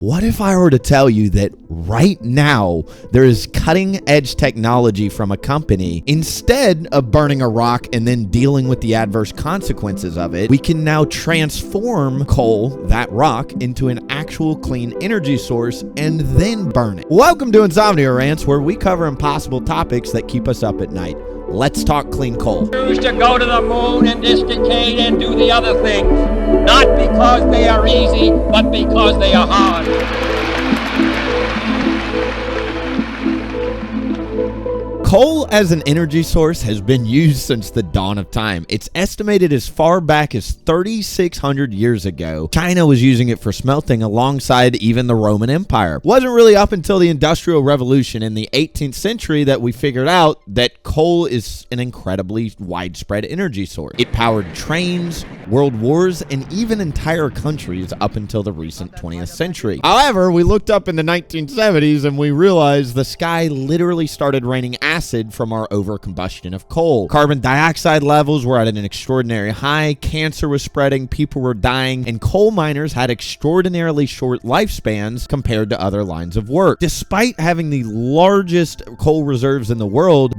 What if I were to tell you that right now there is cutting edge technology from a company, instead of burning a rock and then dealing with the adverse consequences of it, we can now transform coal, that rock, into an actual clean energy source and then burn it. Welcome to Insomnia Rants, where we cover impossible topics that keep us up at night. Let's talk clean coal. Choose to go to the moon and dislocate and do the other things, not because they are easy, but because they are hard. Coal as an energy source has been used since the dawn of time. It's estimated as far back as 3,600 years ago. China was using it for smelting alongside even the Roman Empire. It wasn't really up until the Industrial Revolution in the 18th century that we figured out that coal is an incredibly widespread energy source. It powered trains, world wars, and even entire countries up until the recent 20th century. However, we looked up in the 1970s and we realized the sky literally started raining acid from our overcombustion of coal. Carbon dioxide levels were at an extraordinary high, cancer was spreading, people were dying, and coal miners had extraordinarily short lifespans compared to other lines of work. Despite having the largest coal reserves in the world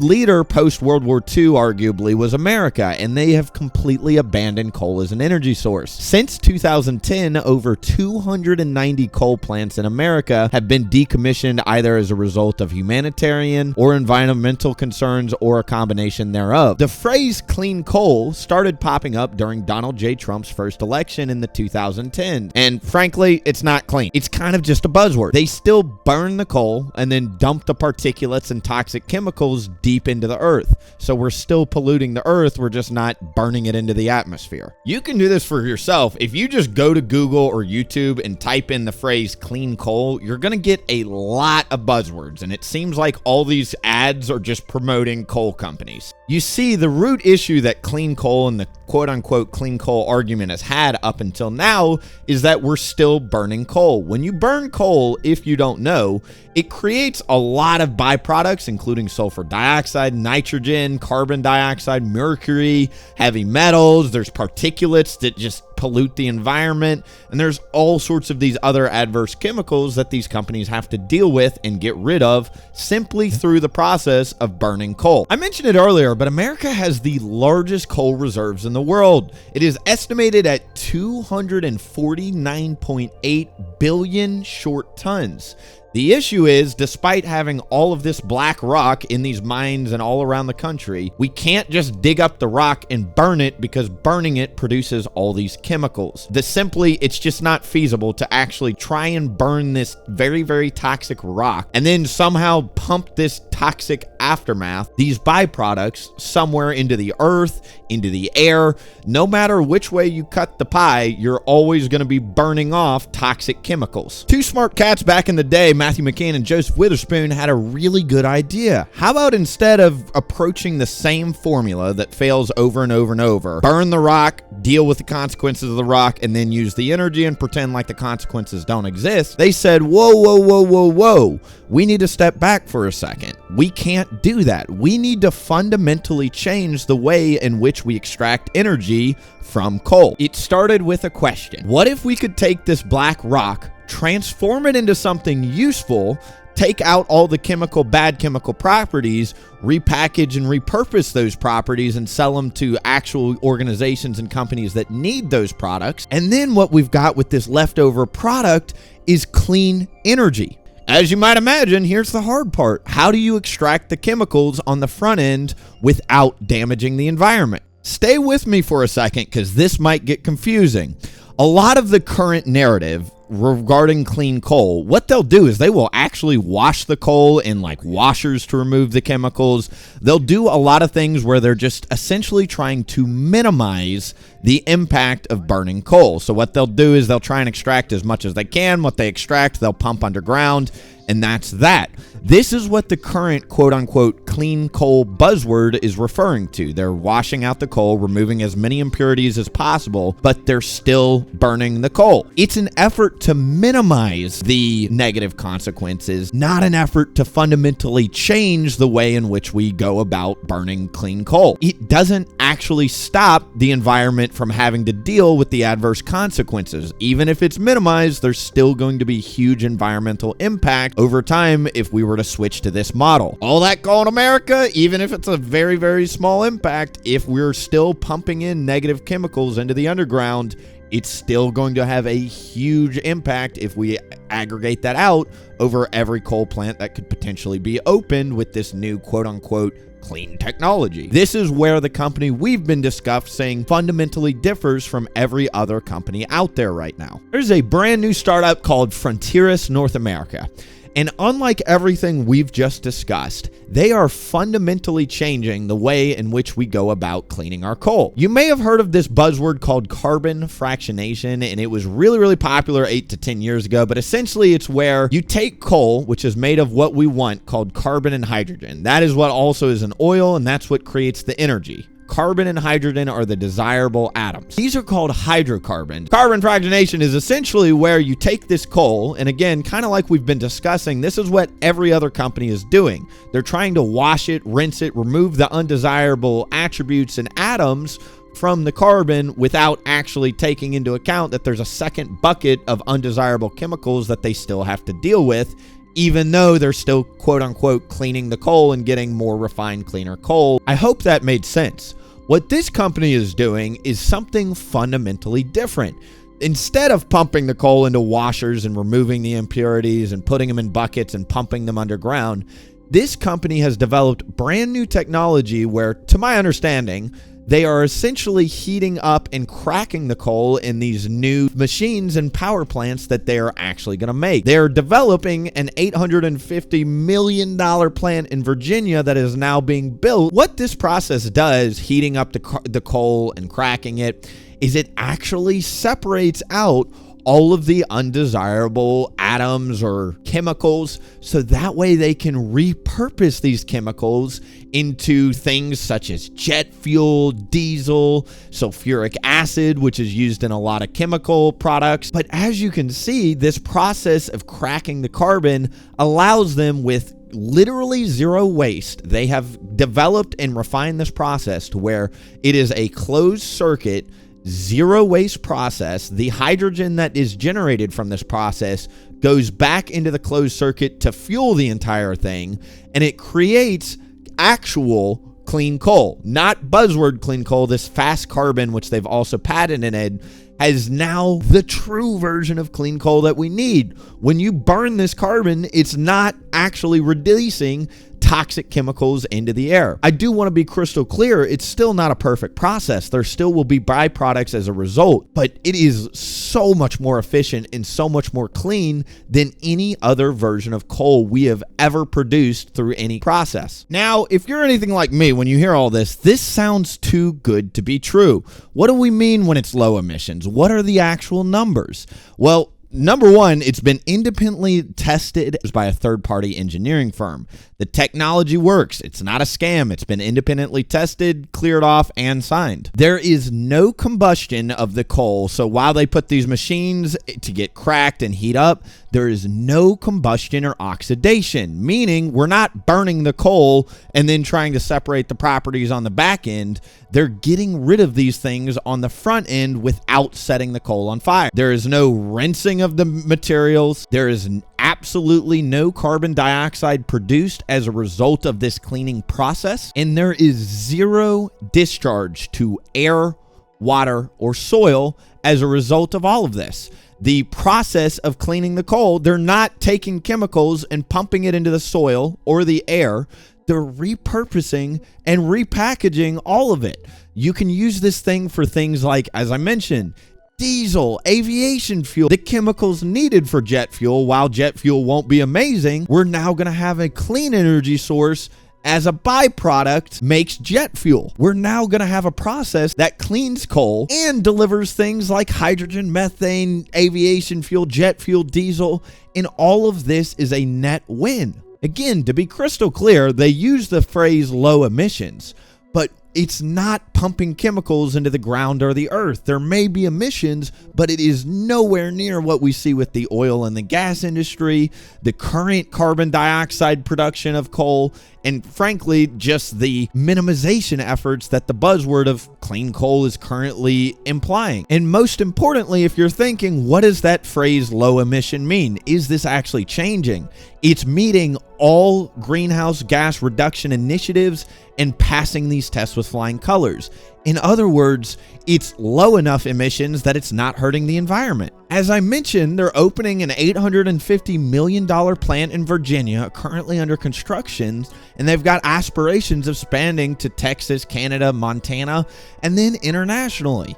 leader post-World War II arguably was America, and they have completely abandoned coal as an energy source. Since 2010, over 290 coal plants in America have been decommissioned either as a result of humanitarian or environmental concerns or a combination thereof. The phrase clean coal started popping up during Donald J. Trump's first election in the 2010s. And frankly, it's not clean. It's kind of just a buzzword. They still burn the coal and then dump the particulates and toxic chemicals deep into the earth. So we're still polluting the earth, we're just not burning it into the atmosphere. You can do this for yourself. If you just go to Google or YouTube and type in the phrase clean coal, you're gonna get a lot of buzzwords, and it seems like all these ads are just promoting coal companies. You see, the root issue that clean coal and the quote-unquote clean coal argument has had up until now is that we're still burning coal. When you burn coal, if you don't know, it creates a lot of byproducts, including sulfur dioxide, nitrogen, carbon dioxide, mercury, heavy metals. There's particulates that just pollute the environment, and there's all sorts of these other adverse chemicals that these companies have to deal with and get rid of simply through the process of burning coal. I mentioned it earlier, but America has the largest coal reserves in the world. It is estimated at 249.8 billion short tons. The issue is, despite having all of this black rock in these mines and all around the country, we can't just dig up the rock and burn it because burning it produces all these chemicals. It's just not feasible to actually try and burn this very, very toxic rock and then somehow pump this toxic aftermath, these byproducts, somewhere into the earth, into the air. No matter which way you cut the pie, you're always going to be burning off toxic chemicals. Two smart cats back in the day, Matthew McCann and Joseph Witherspoon, had a really good idea. How about instead of approaching the same formula that fails over and over and over, burn the rock, deal with the consequences of the rock, and then use the energy and pretend like the consequences don't exist, they said, whoa, we need to step back for a second. We can't do that. We need to fundamentally change the way in which we extract energy from coal. It started with a question. What if we could take this black rock, transform it into something useful, take out all the bad chemical properties, repackage and repurpose those properties and sell them to actual organizations and companies that need those products. And then what we've got with this leftover product is clean energy. As you might imagine, here's the hard part. How do you extract the chemicals on the front end without damaging the environment? Stay with me for a second because this might get confusing. A lot of the current narrative regarding clean coal, what they'll do is they will actually wash the coal in like washers to remove the chemicals. They'll do a lot of things where they're just essentially trying to minimize the impact of burning coal. So what they'll do is they'll try and extract as much as they can. What they extract, they'll pump underground, and that's that. This is what the current quote-unquote clean coal buzzword is referring to. They're washing out the coal, removing as many impurities as possible, but they're still burning the coal. It's an effort to minimize the negative consequences, not an effort to fundamentally change the way in which we go about burning clean coal. It doesn't actually stop the environment from having to deal with the adverse consequences. Even if it's minimized, there's still going to be huge environmental impact over time if we were to switch to this model. All that coal in America, even if it's a very, very small impact, if we're still pumping in negative chemicals into the underground, it's still going to have a huge impact if we aggregate that out over every coal plant that could potentially be opened with this new quote-unquote clean technology. This is where the company we've been discussing fundamentally differs from every other company out there right now. There's a brand new startup called Frontieris North America. And unlike everything we've just discussed, they are fundamentally changing the way in which we go about cleaning our coal. You may have heard of this buzzword called carbon fractionation, and it was really, really popular 8 to 10 years ago, but essentially it's where you take coal, which is made of what we want, called carbon and hydrogen. That is what also is an oil, and that's what creates the energy. Carbon and hydrogen are the desirable atoms. These are called hydrocarbons. Carbon fractionation is essentially where you take this coal, and again, kind of like we've been discussing, this is what every other company is doing. They're trying to wash it, rinse it, remove the undesirable attributes and atoms from the carbon without actually taking into account that there's a second bucket of undesirable chemicals that they still have to deal with, even though they're still quote-unquote cleaning the coal and getting more refined, cleaner coal. I hope that made sense. What this company is doing is something fundamentally different. Instead of pumping the coal into washers and removing the impurities and putting them in buckets and pumping them underground, this company has developed brand new technology where, to my understanding, they are essentially heating up and cracking the coal in these new machines and power plants that they are actually going to make. They're developing an $850 million plant in Virginia that is now being built. What this process does, heating up the coal and cracking it, is it actually separates out all of the undesirable atoms or chemicals, so that way they can repurpose these chemicals into things such as jet fuel, diesel, sulfuric acid, which is used in a lot of chemical products. But as you can see, this process of cracking the carbon allows them, with literally zero waste, they have developed and refined this process to where it is a closed circuit, zero waste process. The hydrogen that is generated from this process goes back into the closed circuit to fuel the entire thing, and it creates actual clean coal, not buzzword clean coal. This fast carbon, which they've also patented, is now the true version of clean coal that we need. When you burn this carbon, it's not actually releasing toxic chemicals into the air. I do want to be crystal clear, it's still not a perfect process. There still will be byproducts as a result, but it is so much more efficient and so much more clean than any other version of coal we have ever produced through any process. Now, if you're anything like me, when you hear all this sounds too good to be true. What do we mean when it's low emissions? What are the actual numbers? Well, number one, it's been independently tested by a third-party engineering firm. The technology works. It's not a scam. It's been independently tested, cleared off, and signed. There is no combustion of the coal. So while they put these machines to get cracked and heat up, there is no combustion or oxidation, meaning we're not burning the coal and then trying to separate the properties on the back end. They're getting rid of these things on the front end without setting the coal on fire. There is no rinsing of the materials. There is absolutely no carbon dioxide produced as a result of this cleaning process. And there is zero discharge to air, water, or soil as a result of all of this. The process of cleaning the coal, they're not taking chemicals and pumping it into the soil or the air. They're repurposing and repackaging all of it. You can use this thing for things like, as I mentioned, diesel, aviation fuel, the chemicals needed for jet fuel. While jet fuel won't be amazing, we're now going to have a clean energy source as a byproduct makes jet fuel. We're now going to have a process that cleans coal and delivers things like hydrogen, methane, aviation fuel, jet fuel, diesel, and all of this is a net win. Again, to be crystal clear, they use the phrase low emissions, but it's not pumping chemicals into the ground or the earth. There may be emissions, but it is nowhere near what we see with the oil and the gas industry, the current carbon dioxide production of coal, and frankly, just the minimization efforts that the buzzword of clean coal is currently implying. And most importantly, if you're thinking, what does that phrase low emission mean? Is this actually changing? It's meeting all greenhouse gas reduction initiatives and passing these tests with flying colors. In other words, it's low enough emissions that it's not hurting the environment. As I mentioned, they're opening an $850 million plant in Virginia, currently under construction, and they've got aspirations of expanding to Texas, Canada, Montana, and then internationally.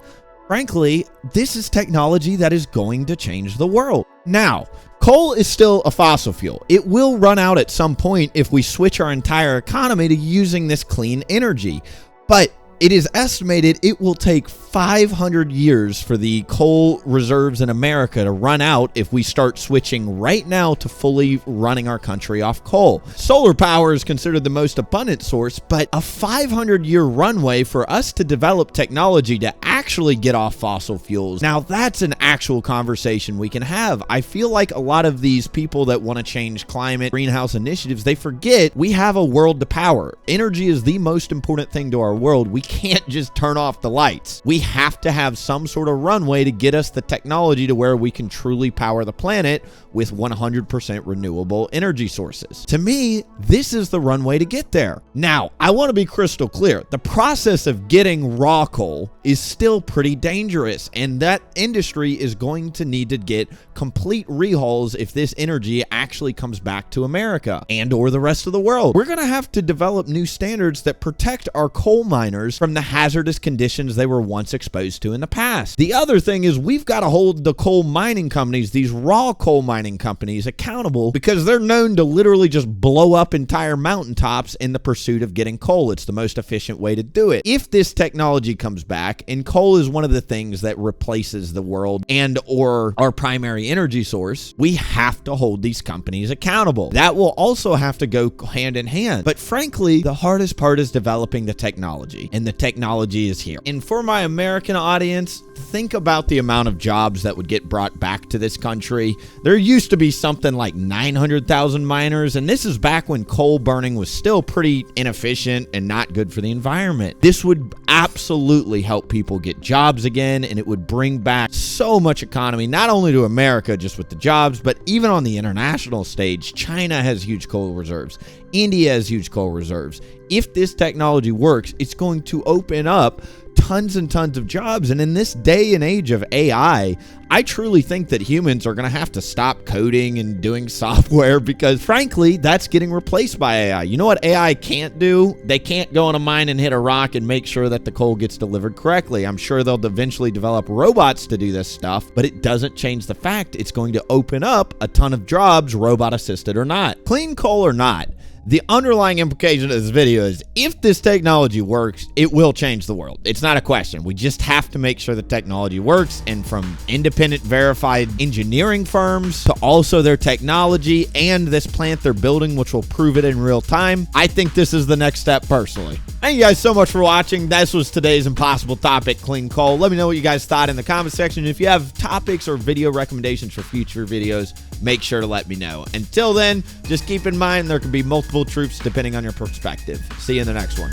Frankly, this is technology that is going to change the world. Now, coal is still a fossil fuel. It will run out at some point if we switch our entire economy to using this clean energy. But it is estimated it will take 500 years for the coal reserves in America to run out if we start switching right now to fully running our country off coal. Solar power is considered the most abundant source, but a 500-year runway for us to develop technology to actually get off fossil fuels. Now, that's an actual conversation we can have. I feel like a lot of these people that want to change climate, greenhouse initiatives, they forget we have a world to power. Energy is the most important thing to our world. We can't just turn off the lights. We have to have some sort of runway to get us the technology to where we can truly power the planet with 100% renewable energy sources. To me, this is the runway to get there. Now, I want to be crystal clear. The process of getting raw coal is still pretty dangerous, and that industry is going to need to get complete rehauls if this energy actually comes back to America and or the rest of the world. We're going to have to develop new standards that protect our coal miners from the hazardous conditions they were once exposed to in the past. The other thing is we've got to hold the coal mining companies, these raw coal mining companies, accountable because they're known to literally just blow up entire mountaintops in the pursuit of getting coal. It's the most efficient way to do it. If this technology comes back, and coal is one of the things that replaces the world and or our primary energy source, we have to hold these companies accountable. That will also have to go hand in hand. But frankly, the hardest part is developing the technology, and the technology is here. And for my American audience, think about the amount of jobs that would get brought back to this country. There used to be something like 900,000 miners, and this is back when coal burning was still pretty inefficient and not good for the environment. This would absolutely help people get jobs again, and it would bring back so much economy, not only to America just with the jobs, but even on the international stage. China has huge coal reserves. India has huge coal reserves. If this technology works, it's going to open up tons and tons of jobs. And in this day and age of AI, I truly think that humans are going to have to stop coding and doing software because, frankly, that's getting replaced by AI. You know what AI can't do? They can't go on a mine and hit a rock and make sure that the coal gets delivered correctly. I'm sure they'll eventually develop robots to do this stuff, but it doesn't change the fact it's going to open up a ton of jobs, robot assisted or not. Clean coal or not, the underlying implication of this video is if this technology works, it will change the world. It's not a question. We just have to make sure the technology works, and from independent verified engineering firms to also their technology and this plant they're building, which will prove it in real time, I think this is the next step personally. Thank you guys so much for watching. This was today's impossible topic, clean coal. Let me know what you guys thought in the comment section. If you have topics or video recommendations for future videos, make sure to let me know. Until then, just keep in mind there can be multiple truths depending on your perspective. See you in the next one.